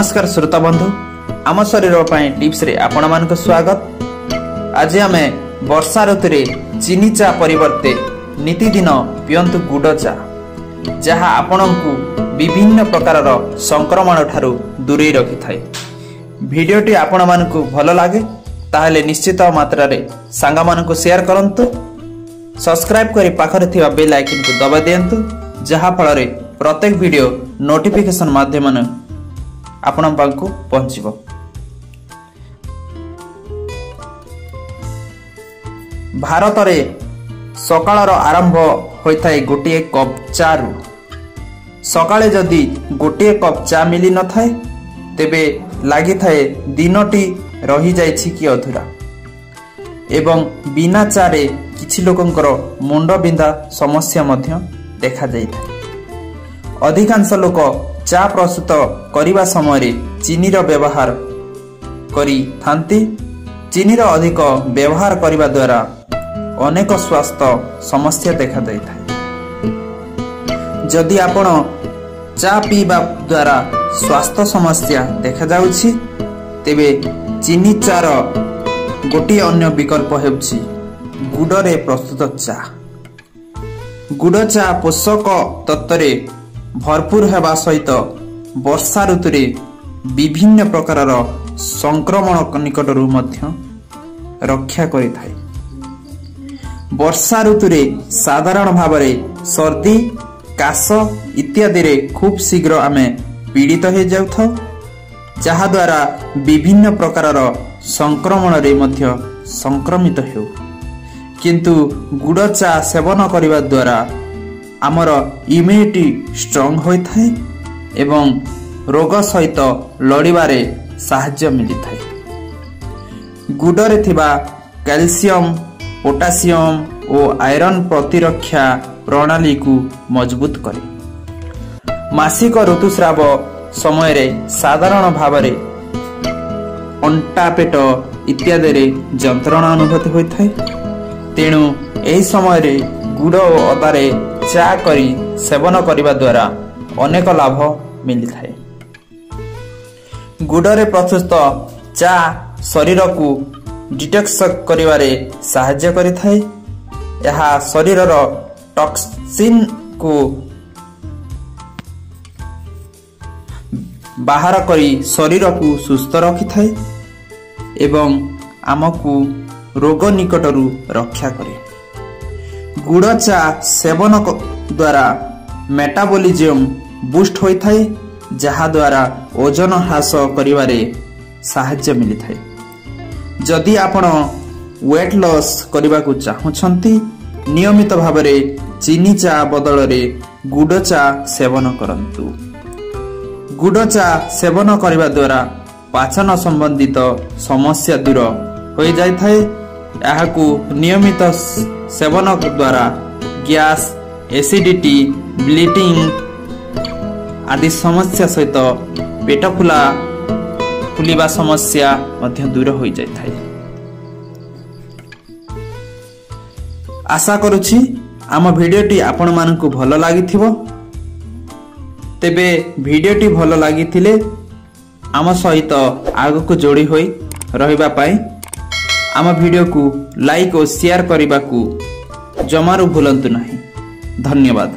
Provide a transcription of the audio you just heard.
नमस्कार श्रोता बंधु आम शरीर टिप्स रे आपण मानक स्वागत। आज आम वर्षा ऋतु चीनी चा परिवर्ते नीतिदिन पियंतु गुड़ चा जहा आपनकु विभिन्न प्रकार संक्रमण ठारू दूरे रखि थाए। वीडियोटी आपण मानकु भल लागे ताहले निश्चित मात्रा रे सांगा मानकु शेयर करंतु। सब्सक्राइब करी पाखरे थिबा बेल आइकन को दबा देंतु जहा फल रे प्रत्येक वीडियो नोटिफिकेशन माध्यम आपण पाखु पहुंचबो। भारत रे सकाळर आरंभ होइथाय गोटे कप चा रु। सकाळे जदि गोटे कप चा मिली न थाए तेबे लागि थाए दिनटी रही जाइछि कि अधूरा एवं बिना चा रे किछि लोकंकर मुंड बिंदा समस्या मध्य देखा जाइथाय। अधिकांश लोक चा प्रस्तुत करिबा समय चीनी रो व्यवहार करी थांती। चीनी रो अधिक व्यवहार करिबा द्वारा अनेक स्वास्थ्य समस्या देखा जाइथाय। जदि आपण चा पीबा द्वारा स्वास्थ्य समस्या देखा जाउछि तेबे चीनी चा रो गोटे अन्य विकल्प हेउछि गुड़ रे प्रस्तुत चा। गुड़ चा पोषक तत्वरे भरपूर हेबा सहित वर्षा ऋतु रे विभिन्न प्रकार संक्रमण निकटरू मध्य रक्षा करिथाय। वर्षा ऋतु रे साधारण भाव में सर्दी काश इत्यादि रे खूब शीघ्र आमे पीड़ित हो जाउथो जहा द्वारा विभिन्न प्रकार संक्रमण रे मध्य संक्रमित हेउ। किंतु गुड़ चा सेवन करिबा द्वारा आमर इम्यूनिटी स्ट्रांग होइथाय एवं रोग सहित लड़िबारे साहाय्य मिलिथाय। गुड़ रे थिबा कैल्शियम पोटासियम और आयरन प्रतिरक्षा प्रणाली को मजबूत करे। मासिक ऋतुस्राव समय रे साधारण भाव रे अंटा पेट इत्यादि रे जंत्रणा अनुभूति होइथाय। तेणु एही समय रे गुड़ और अदा रे चा करी सेवन करिबा द्वारा अनेक लाभ मिलिथाय। गुड़ रे प्रस्तुत चा शरीर को डिटॉक्स करिवारे साहाय्य करिथाय। यह शरीरर टॉक्सिन को बाहर करी शरीर को सुस्थ रखिथाय एवं आमको रोग निकटरू रक्षा करे। गुड़ चा सेवन द्वारा मेटाबॉलिज्म बूस्ट होइथाय जहा द्वारा ओजन ह्रास करिवारे साहाय्य मिलिथाय। जदि आपण वेट लॉस करबा को चाहुछंती नियमित भाबरे चीनी चा बदल रे गुड़ चा सेवन करंतु। गुड़ चा सेवन करबा द्वारा पाचन संबंधित समस्या दूर हो जाइथाय। याहाकू नियमित सेवन द्वारा गैस एसिडिटी ब्लीडिंग आदि समस्या सहित पेट फुलिबा समस्या मध्य दूर हो जाइथाय। आशा करुछि आम वीडियोटी आपण मानकु भल लागिथिबो। तेबे वीडियोटी भल लागिथिले आम सहित आगको जोड़ी होई रहिबा पाई आम वीडियो को लाइक और शेयर करने को जमारू भूलंतु नहीं। धन्यवाद।